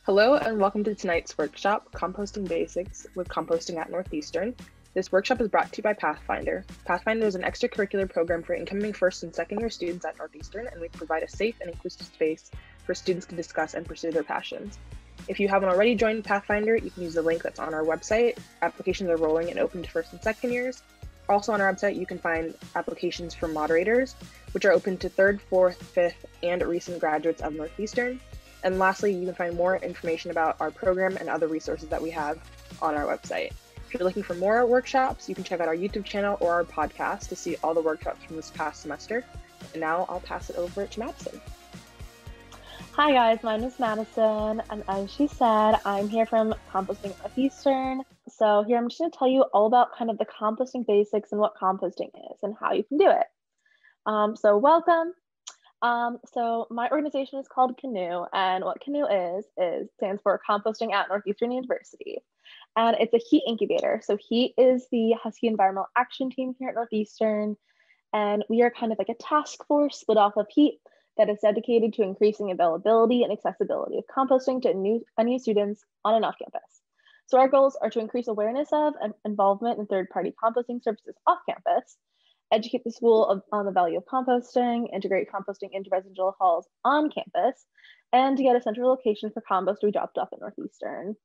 Hello and welcome to tonight's workshop, Composting Basics with Composting at Northeastern. This workshop is brought to you by Pathfinder. Pathfinder is an extracurricular program for incoming first and second year students at Northeastern, and we provide a safe and inclusive space for students to discuss and pursue their passions. If you haven't already joined Pathfinder, you can use the link that's on our website. Applications are rolling and open to first and second years. Also on our website, you can find applications for moderators, which are open to third, fourth, fifth, and recent graduates of Northeastern. And lastly, you can find more information about our program and other resources that we have on our website. If you're looking for more workshops, you can check out our YouTube channel or our podcast to see all the workshops from this past semester. And now I'll pass it over to Madison. Hi guys, my name is Madison, and as she said, I'm here from Composting Northeastern. So here I'm just going to tell you all about kind of the composting basics and what composting is and how you can do it. So welcome. So my organization is called CANU, and what CANU stands for Composting at Northeastern University. And it's a heat incubator. So heat is the Husky Environmental Action Team here at Northeastern. And we are kind of like a task force split off of heat that is dedicated to increasing availability and accessibility of composting to NU students on and off campus. So our goals are to increase awareness of and involvement in third-party composting services off campus, educate the school on the value of composting, integrate composting into residential halls on campus, and to get a central location for compost to be dropped off at Northeastern.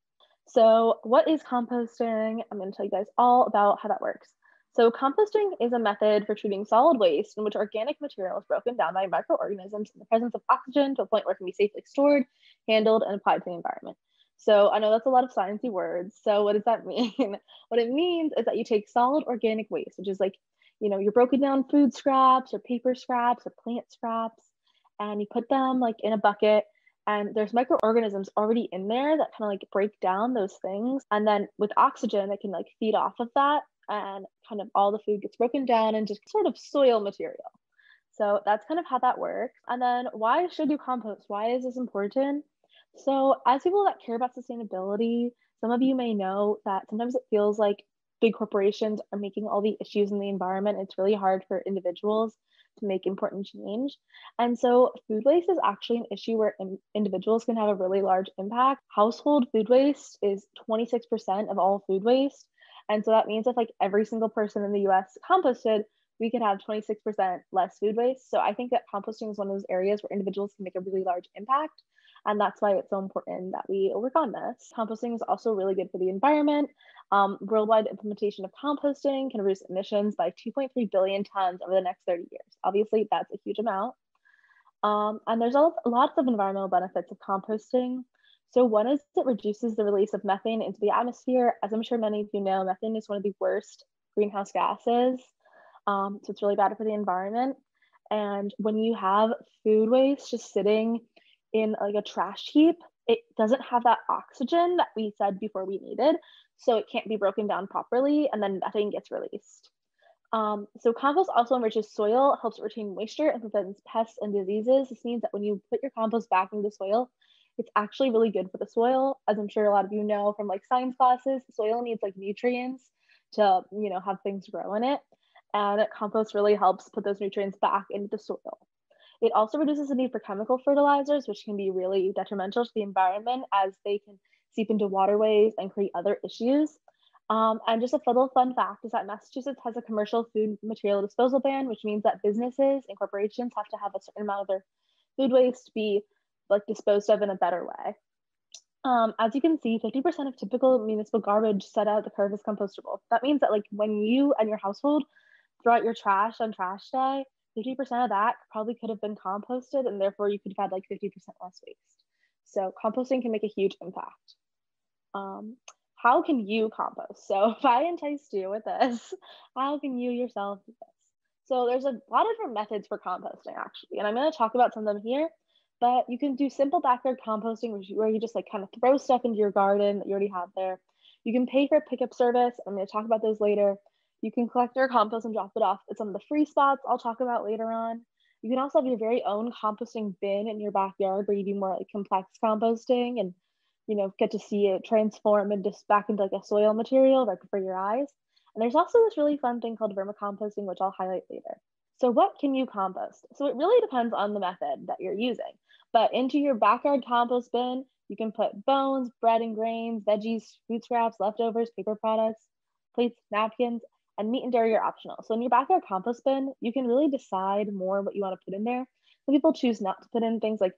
So what is composting? I'm going to tell you guys all about how that works. So composting is a method for treating solid waste in which organic material is broken down by microorganisms in the presence of oxygen to a point where it can be safely stored, handled, and applied to the environment. So I know that's a lot of sciencey words. So what does that mean? What it means is that you take solid organic waste, which is like, your broken down food scraps or paper scraps or plant scraps, and you put them like in a bucket, and there's microorganisms already in there that kind of like break down those things. And then with oxygen, it can like feed off of that, and kind of all the food gets broken down into sort of soil material. So that's kind of how that works. And then why should you compost? Why is this important? So as people that care about sustainability, some of you may know that sometimes it feels like big corporations are making all the issues in the environment. It's really hard for individuals to make important change. And so food waste is actually an issue where individuals can have a really large impact. Household food waste is 26% of all food waste. And so that means if like every single person in the US composted, we could have 26% less food waste. So I think that composting is one of those areas where individuals can make a really large impact. And that's why it's so important that we work on this. Composting is also really good for the environment. Worldwide implementation of composting can reduce emissions by 2.3 billion tons over the next 30 years. Obviously, that's a huge amount. And there's lots of environmental benefits of composting. So one is it reduces the release of methane into the atmosphere. As I'm sure many of you know, methane is one of the worst greenhouse gases. So it's really bad for the environment. And when you have food waste just sitting in like a trash heap, it doesn't have that oxygen that we said before we needed. So it can't be broken down properly, and then methane gets released. So compost also enriches soil, helps retain moisture, and prevents pests and diseases. This means that when you put your compost back into the soil, it's actually really good for the soil. As I'm sure a lot of you know from like science classes, soil needs like nutrients to, have things grow in it. And compost really helps put those nutrients back into the soil. It also reduces the need for chemical fertilizers, which can be really detrimental to the environment as they can seep into waterways and create other issues. And just a little fun fact is that Massachusetts has a commercial food material disposal ban, which means that businesses and corporations have to have a certain amount of their food waste be like disposed of in a better way. As you can see, 50% of typical municipal garbage set out the curve is compostable. That means that like when you and your household throw out your trash on trash day, 50% of that probably could have been composted, and therefore you could have had like 50% less waste. So composting can make a huge impact. How can you compost? So if I enticed you with this, how can you yourself do this? So there's a lot of different methods for composting actually, and I'm going to talk about some of them here, but you can do simple backyard composting where you just like kind of throw stuff into your garden that you already have there. You can pay for a pickup service. I'm going to talk about those later. You can collect your compost and drop it off at some of the free spots I'll talk about later on. You can also have your very own composting bin in your backyard where you do more like complex composting and get to see it transform and just back into like a soil material right before your eyes. And there's also this really fun thing called vermicomposting, which I'll highlight later. So what can you compost? So it really depends on the method that you're using. But into your backyard compost bin, You can put bones, bread and grains, veggies, food scraps, leftovers, paper products, plates, napkins, and meat and dairy are optional. So in your backyard compost bin, you can really decide more what you want to put in there. Some people choose not to put in things like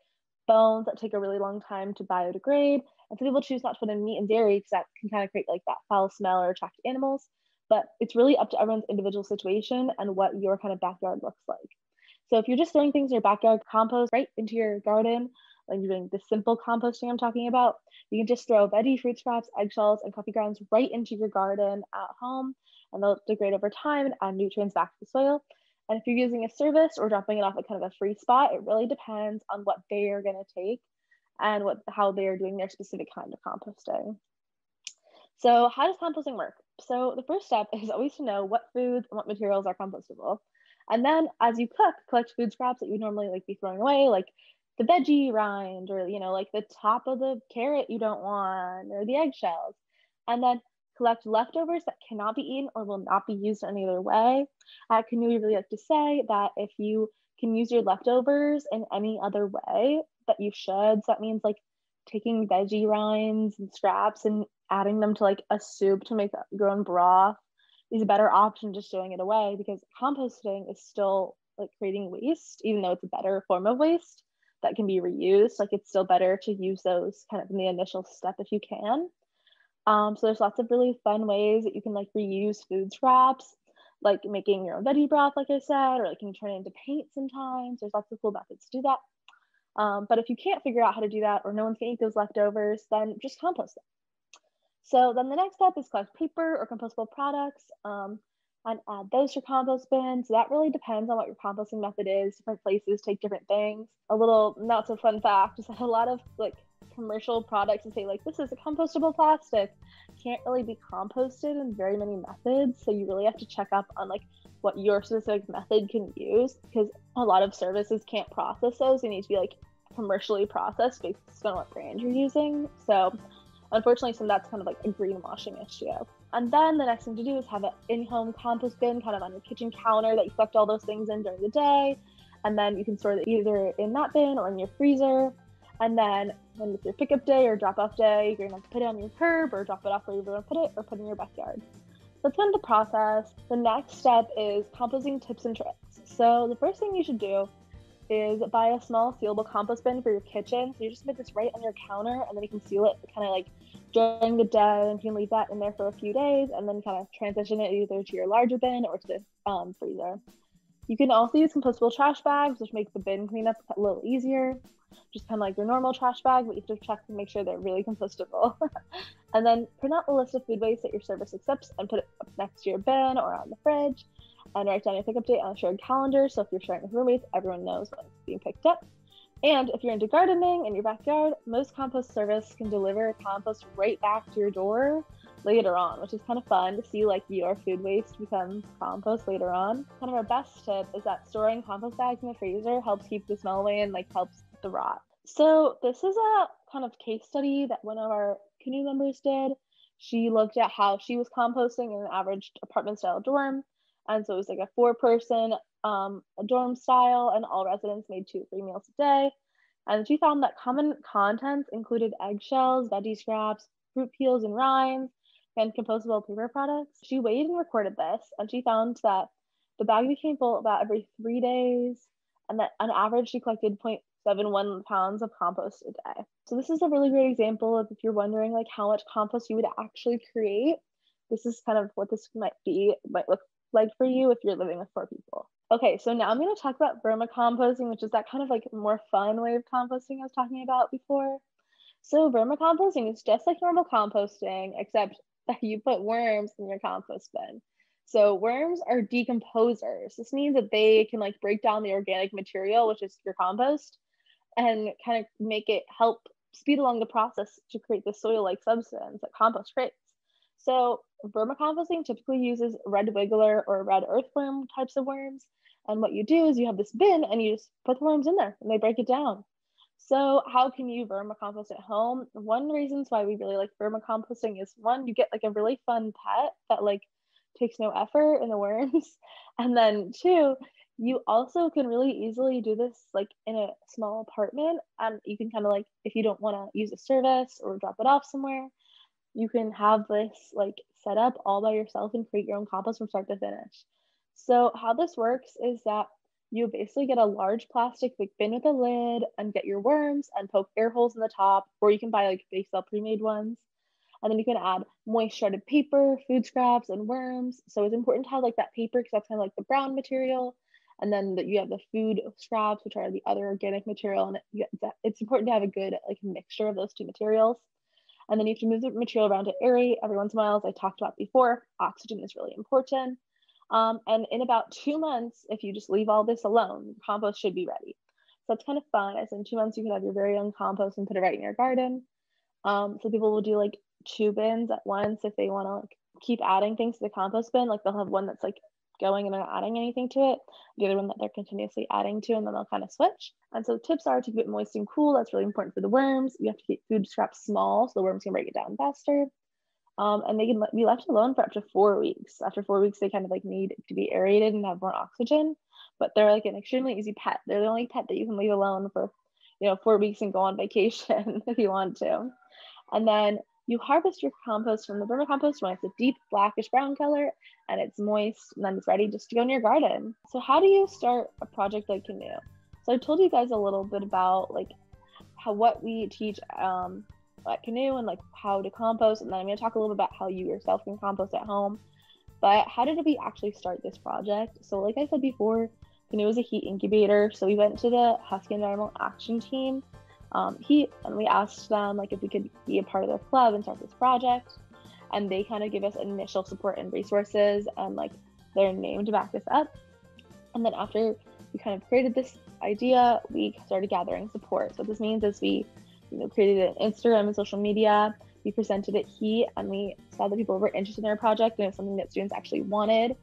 bones that take a really long time to biodegrade, and some people choose not to put in meat and dairy because that can kind of create like that foul smell or attract animals. But it's really up to everyone's individual situation and what your kind of backyard looks like. So if you're just throwing things in your backyard compost right into your garden, like you're doing the simple composting I'm talking about, you can just throw veggie, fruit scraps, eggshells, and coffee grounds right into your garden at home, and they'll degrade over time and add nutrients back to the soil. And if you're using a service or dropping it off at kind of a free spot, it really depends on what they are going to take and how they are doing their specific kind of composting. So how does composting work? So the first step is always to know what foods and what materials are compostable. And then as you cook, collect food scraps that you would normally like be throwing away, like the veggie rind, or like the top of the carrot you don't want, or the eggshells. And then collect leftovers that cannot be eaten or will not be used any other way. At CANU, we really like to say that if you can use your leftovers in any other way, that you should. So that means like taking veggie rinds and scraps and adding them to like a soup to make your own broth is a better option just throwing it away, because composting is still like creating waste, even though it's a better form of waste that can be reused. Like it's still better to use those kind of in the initial step if you can. So there's lots of really fun ways that you can like reuse food scraps, like making your own veggie broth, like I said, or like you can turn it into paint sometimes. There's lots of cool methods to do that. But if you can't figure out how to do that, or no one's gonna eat those leftovers, then just compost them. So then the next step is collect paper or compostable products and add those to your compost bin. So that really depends on what your composting method is. Different places take different things. A little not so fun fact is that a lot of like commercial products that say like this is a compostable plastic can't really be composted in very many methods. So you really have to check up on like what your specific method can use, because a lot of services can't process those. They need to be like commercially processed based on what brand you're using. So unfortunately, that's kind of like a greenwashing issue. And then the next thing to do is have an in-home compost bin kind of on your kitchen counter that you collect all those things in during the day. And then you can store it either in that bin or in your freezer. And then when it's your pickup day or drop-off day, you're gonna put it on your curb or drop it off where you're gonna put it, or put it in your backyard. That's kind of the process. The next step is composting tips and tricks. So the first thing you should do is buy a small sealable compost bin for your kitchen. So you just put this right on your counter, and then you can seal it kind of like during the day, and you can leave that in there for a few days and then kind of transition it either to your larger bin or to the freezer. You can also use compostable trash bags, which make the bin cleanup a little easier. Just kind of like your normal trash bag, but you have to check to make sure they're really compostable. And then print out a list of food waste that your service accepts and put it up next to your bin or on the fridge. And write down your pickup date on a shared calendar, so if you're sharing with roommates, everyone knows when it's being picked up. And if you're into gardening in your backyard, most compost service can deliver compost right back to your door later on, which is kind of fun to see like your food waste become compost later on. Kind of our best tip is that storing compost bags in the freezer helps keep the smell away and like helps the rot. So this is a kind of case study that one of our CANU members did. She looked at how she was composting in an average apartment style dorm. And so it was like a 4-person a dorm style, and all residents made 2 or 3 meals a day. And she found that common contents included eggshells, veggie scraps, fruit peels and rinds, and compostable paper products. She weighed and recorded this, and she found that the bag became full about every 3 days, and that on average she collected 0.71 pounds of compost a day. So this is a really great example of, if you're wondering like how much compost you would actually create, this is kind of what this might look like for you if you're living with 4 people. Okay, so now I'm going to talk about vermicomposting, which is that kind of like more fun way of composting I was talking about before. So vermicomposting is just like normal composting, except that you put worms in your compost bin. So worms are decomposers. This means that they can like break down the organic material, which is your compost, and kind of make it help speed along the process to create the soil-like substance that compost creates. So vermicomposting typically uses red wiggler or red earthworm types of worms. And what you do is you have this bin and you just put the worms in there and they break it down. So how can you vermicompost at home? One reasons why we really like vermicomposting is, one, you get like a really fun pet that like takes no effort in the worms. And then 2, You also can really easily do this like in a small apartment, and you can kind of like, if you don't want to use a service or drop it off somewhere, you can have this like set up all by yourself and create your own compost from start to finish. So how this works is that you basically get a large plastic like bin with a lid and get your worms and poke air holes in the top, or you can buy like they sell pre-made ones. And then you can add moist shredded paper, food scraps, and worms. So it's important to have like that paper because that's kind of like the brown material. And then you have the food scraps, which are the other organic material. And it's important to have a good like mixture of those two materials. And then you have to move the material around to aerate every once in a while, as I talked about before. Oxygen is really important. And in about 2 months, if you just leave all this alone, compost should be ready. So that's kind of fun, as in 2 months you can have your very own compost and put it right in your garden. So people will do like 2 bins at once if they want to like keep adding things to the compost bin. Like they'll have one that's like going and they're not adding anything to it, the other one that they're continuously adding to, and then they'll kind of switch. And so tips are to keep it moist and cool. That's really important for the worms. You have to keep food scraps small so the worms can break it down faster. And they can be left alone for up to 4 weeks. After 4 weeks, they kind of like need to be aerated and have more oxygen, but they're like an extremely easy pet. They're the only pet that you can leave alone for, 4 weeks and go on vacation if you want to. And then you harvest your compost from the vermicompost when it's a deep blackish brown color and it's moist, and then it's ready just to go in your garden. So how do you start a project like CANU? So I told you guys a little bit about like what we teach at CANU and like how to compost, and then I'm going to talk a little bit about how you yourself can compost at home. But how did we actually start this project? So like I said before, CANU is a heat incubator. So we went to the Husky Environmental Action Team, and we asked them like if we could be a part of their club and start this project. And they kind of give us initial support and resources and like their name to back this up. And then after we kind of created this idea, we started gathering support. So what this means is we created an Instagram and social media. We presented it heat, and we saw that people were interested in our project and it was something that students actually wanted.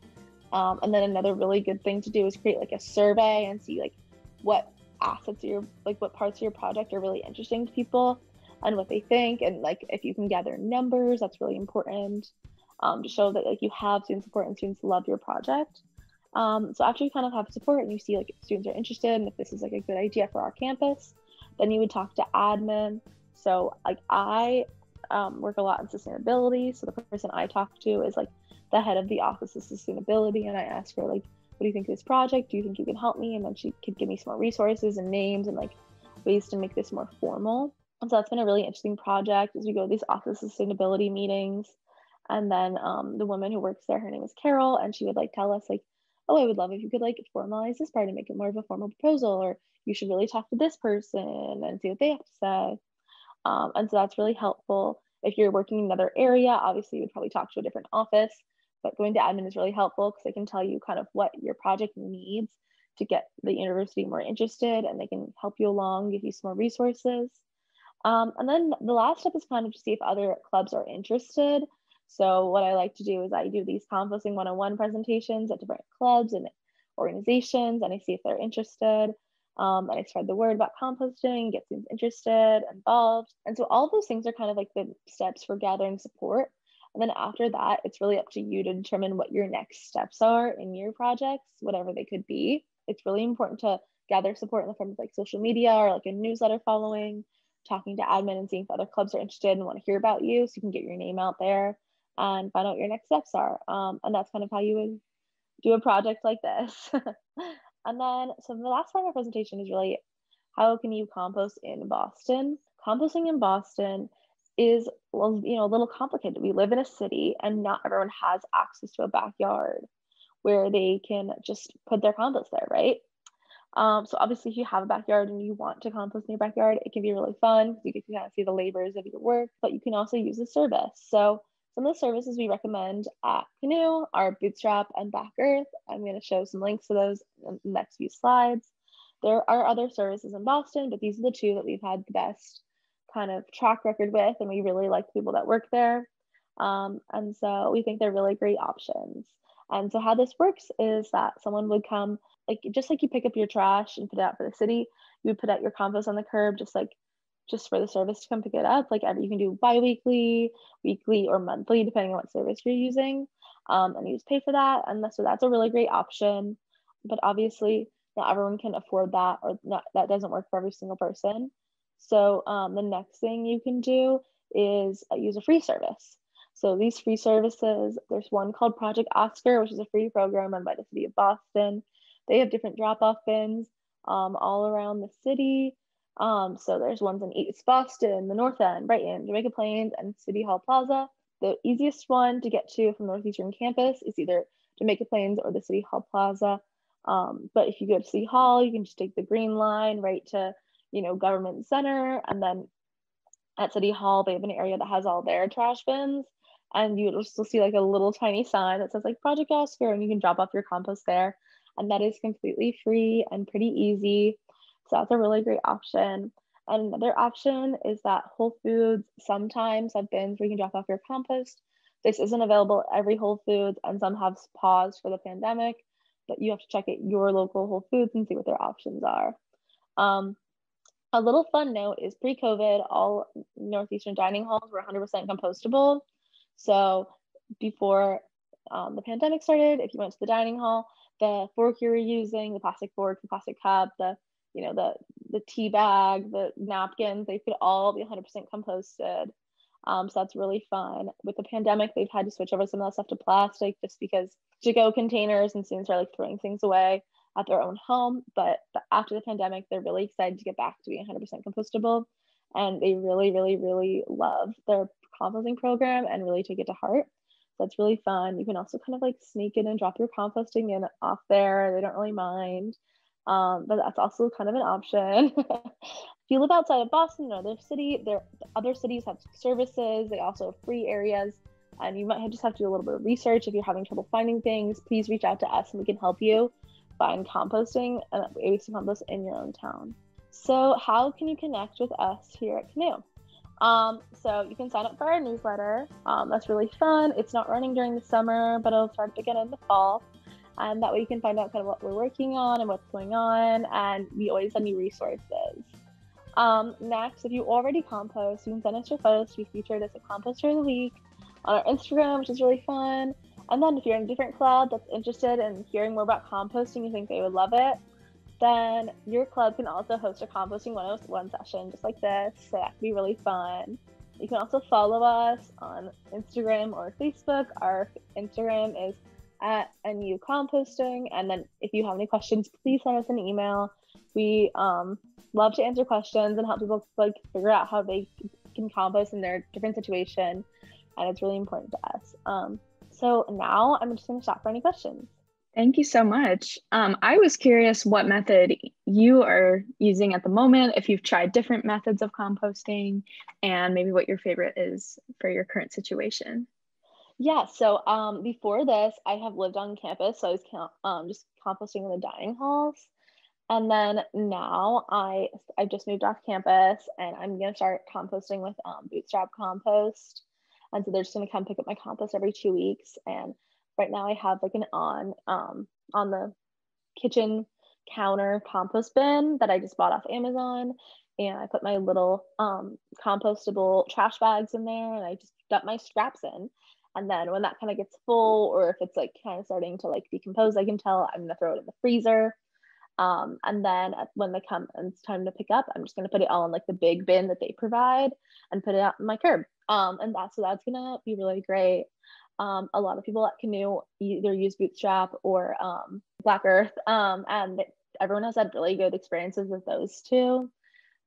And then another really good thing to do is create like a survey and see like what assets what parts of your project are really interesting to people and what they think. And like if you can gather numbers, that's really important to show that like you have student support and students love your project. So after you kind of have support and you see like if students are interested and if this is like a good idea for our campus, then you would talk to admin. So like I work a lot in sustainability. So the person I talk to is like the head of the Office of Sustainability. And I ask her like, what do you think of this project? Do you think you can help me? And then she could give me some more resources and names and like ways to make this more formal. And so that's been a really interesting project as we go to these Office of Sustainability meetings. And then the woman who works there, her name is Carol, and she would like tell us like, oh, I would love if you could like formalize this part and make it more of a formal proposal, or you should really talk to this person and see what they have to say. And so that's really helpful. If you're working in another area, obviously you would probably talk to a different office, but going to admin is really helpful because they can tell you kind of what your project needs to get the university more interested, and they can help you along, give you some more resources. And then the last step is kind of to see if other clubs are interested. So what I like to do is I do these composting 101 presentations at different clubs and organizations, and I see if they're interested. And I spread the word about composting, get students interested, involved. And so all of those things are kind of like the steps for gathering support. And then after that, it's really up to you to determine what your next steps are in your projects, whatever they could be. It's really important to gather support in the form of like social media or like a newsletter following, talking to admin and seeing if other clubs are interested and want to hear about you so you can get your name out there and find out what your next steps are. And that's kind of how you would do a project like this. And then, so the last part of our presentation is really how can you compost in Boston? Composting in Boston is, well, a little complicated. We live in a city and not everyone has access to a backyard where they can just put their compost there, right? So obviously if you have a backyard and you want to compost in your backyard, it can be really fun because you get to kind of see the labors of your work, but you can also use a service. So some of the services we recommend at CANU are Bootstrap and Back Earth. I'm going to show some links to those in the next few slides. There are other services in Boston, but these are the two that we've had the best kind of track record with, and we really like the people that work there. And so we think they're really great options. And so how this works is that someone would come, like just like you pick up your trash and put it out for the city, you would put out your compost on the curb, just for the service to come pick it up. Like you can do bi-weekly, weekly, or monthly, depending on what service you're using. And you just pay for that. And so that's a really great option. but obviously not everyone can afford that, or not, that doesn't work for every single person. So the next thing you can do is use a free service. So these free services, there's one called Project Oscar, which is a free program run by the city of Boston. They have different drop-off bins all around the city. So there's ones in East Boston, the North End, Brighton, Jamaica Plains, and City Hall Plaza. The easiest one to get to from Northeastern campus is either Jamaica Plains or the City Hall Plaza. But if you go to City Hall, you can just take the green line right to, Government Center. And then at City Hall, they have an area that has all their trash bins. And you'll still see like a little tiny sign that says like Project Oscar, and you can drop off your compost there. And that is completely free and pretty easy. So that's a really great option. And another option is that Whole Foods sometimes have bins where you can drop off your compost. This isn't available at every Whole Foods, and some have paused for the pandemic, but you have to check at your local Whole Foods and see what their options are. A little fun note is pre-COVID, all Northeastern dining halls were 100% compostable. So before the pandemic started, if you went to the dining hall, the fork you were using, the plastic fork, the plastic cup, the tea bag, the napkins, they could all be 100% composted. So that's really fun. With the pandemic, they've had to switch over some of that stuff to plastic just because to-go containers and students are like throwing things away at their own home. But after the pandemic, they're really excited to get back to being 100% compostable. And they really, really, really love their composting program and really take it to heart. So it's really fun. You can also kind of like sneak in and drop your composting in off there. They don't really mind. But that's also kind of an option. If you live outside of Boston or other cities have services. They also have free areas, and you might just have to do a little bit of research. If you're having trouble finding things, please reach out to us and we can help you find composting and waste to compost in your own town. So how can you connect with us here at CANU? So you can sign up for our newsletter. That's really fun. It's not running during the summer, but it'll start again in the fall. And that way you can find out kind of what we're working on and what's going on. And we always send you resources. Next, if you already compost, you can send us your photos to be featured as a composter of the week on our Instagram, which is really fun. And then if you're in a different club that's interested in hearing more about composting, you think they would love it, then your club can also host a Composting 101 session just like this. So that could be really fun. You can also follow us on Instagram or Facebook. Our Instagram is at NU Composting. And then if you have any questions, please send us an email. We love to answer questions and help people like figure out how they can compost in their different situation. And it's really important to us. So now I'm just going to stop for any questions. Thank you so much. I was curious what method you are using at the moment, if you've tried different methods of composting, and maybe what your favorite is for your current situation. Yeah, so before this, I have lived on campus, so I was just composting in the dining halls. And then now I've just moved off campus, and I'm going to start composting with Bootstrap Compost. And so they're just going to come pick up my compost every 2 weeks. And right now I have like an on the kitchen counter compost bin that I just bought off Amazon. And I put my little compostable trash bags in there, and I just dump my scraps in. And then when that kind of gets full, or if it's like kind of starting to like decompose, I can tell I'm going to throw it in the freezer. And then when they come and it's time to pick up, I'm just going to put it all in like the big bin that they provide and put it out on my curb. And that's going to be really great. A lot of people at CANU either use Bootstrap or Black Earth, and everyone has had really good experiences with those too.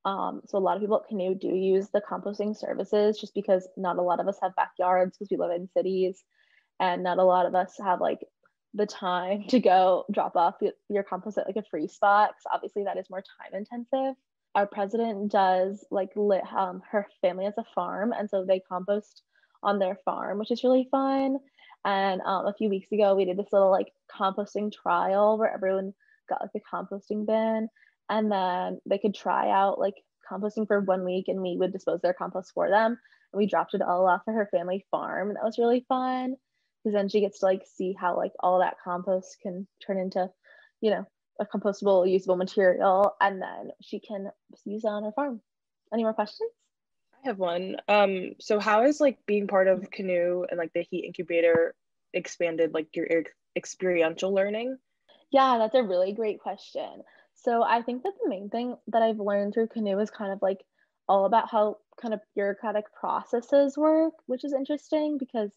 So a lot of people at CANU do use the composting services just because not a lot of us have backyards because we live in cities, and not a lot of us have like the time to go drop off your compost at like a free spot, because obviously that is more time intensive. Our president does like her family has a farm, and so they compost on their farm, which is really fun. And a few weeks ago we did this little like composting trial where everyone got like a composting bin, and then they could try out like composting for 1 week, and we would dispose their compost for them, and we dropped it all off at her family farm. And that was really fun because then she gets to like see how like all that compost can turn into, you know, a compostable, usable material, and then she can use it on her farm. Any more questions? I have one. So how is like being part of CANU and like the heat incubator expanded like your experiential learning? Yeah, that's a really great question. So I think that the main thing that I've learned through CANU is kind of like all about how kind of bureaucratic processes work, which is interesting because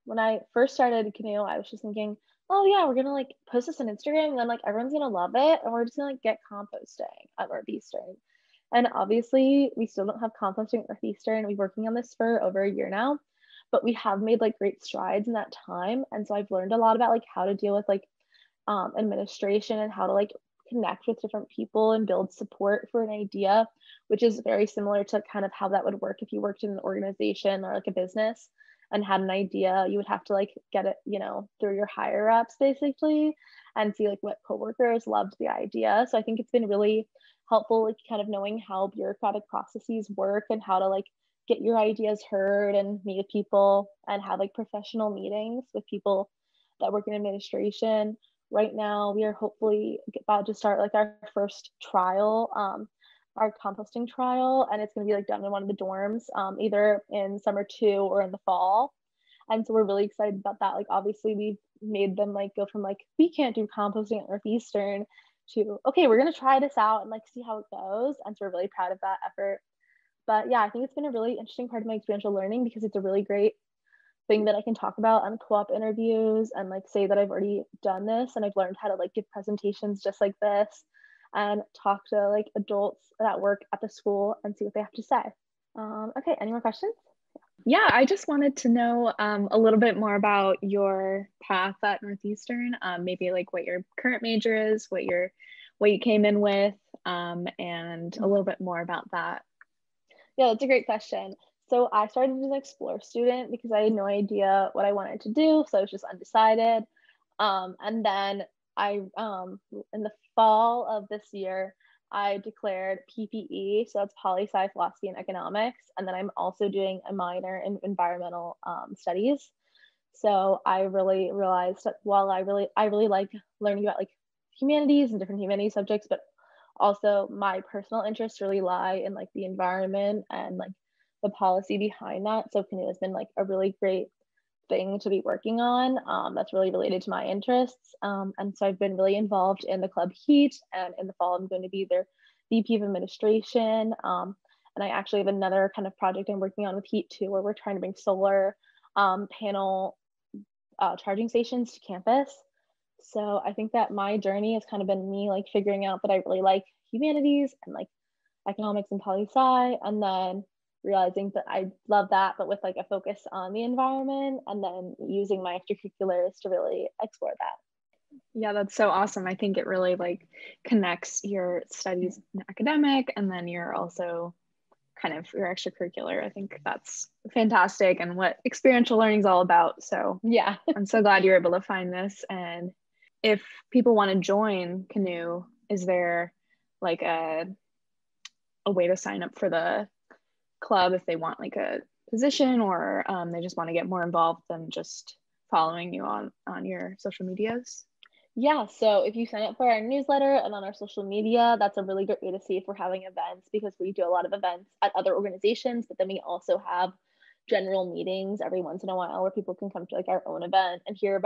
when I first started CANU, I was just thinking, oh yeah, we're gonna like post this on Instagram and then like everyone's gonna love it and we're just gonna like get composting at Northeastern. And obviously we still don't have composting at Northeastern. We've been working on this for over a year now, but we have made like great strides in that time. And so I've learned a lot about like how to deal with like administration and how to like connect with different people and build support for an idea, which is very similar to kind of how that would work if you worked in an organization or like a business and had an idea. You would have to like get it, through your higher ups basically and see like what coworkers loved the idea. So I think it's been really helpful, like kind of knowing how bureaucratic processes work and how to like get your ideas heard and meet with people and have like professional meetings with people that work in administration. Right now, we are hopefully about to start like our first trial, our composting trial, and it's going to be like done in one of the dorms, either in summer 2 or in the fall. And so we're really excited about that. Like obviously we've made them like go from like we can't do composting at Northeastern to okay, we're gonna try this out and like see how it goes. And so we're really proud of that effort. But yeah, I think it's been a really interesting part of my experiential learning because it's a really great thing that I can talk about on co-op interviews and like say that I've already done this and I've learned how to like give presentations just like this and talk to like adults that work at the school and see what they have to say. Okay, any more questions? Yeah, I just wanted to know a little bit more about your path at Northeastern, maybe like what your current major is, what you came in with, and a little bit more about that. Yeah, that's a great question. So I started as an Explore student because I had no idea what I wanted to do, so I was just undecided. And then in the fall of this year, I declared PPE, so that's poli sci philosophy and economics, and then I'm also doing a minor in environmental studies. So I really realized that while I really like learning about like humanities and different humanities subjects, but also my personal interests really lie in like the environment and like the policy behind that. So CANU has been like a really great thing to be working on that's really related to my interests. And so I've been really involved in the club Heat, and in the fall I'm going to be their VP of administration. And I actually have another kind of project I'm working on with Heat too, where we're trying to bring solar panel charging stations to campus. So I think that my journey has kind of been me like figuring out that I really like humanities and like economics and poli sci, and then realizing that I love that, but with like a focus on the environment, and then using my extracurriculars to really explore that. Yeah, that's so awesome. I think it really like connects your studies in academic and then you're also kind of your extracurricular. I think that's fantastic and what experiential learning is all about. So yeah, I'm so glad you're able to find this. And if people want to join CANU, is there like a way to sign up for the club if they want like a position, or they just want to get more involved than just following you on your social medias? Yeah, so if you sign up for our newsletter and on our social media, that's a really great way to see if we're having events, because we do a lot of events at other organizations, but then we also have general meetings every once in a while where people can come to like our own event and hear about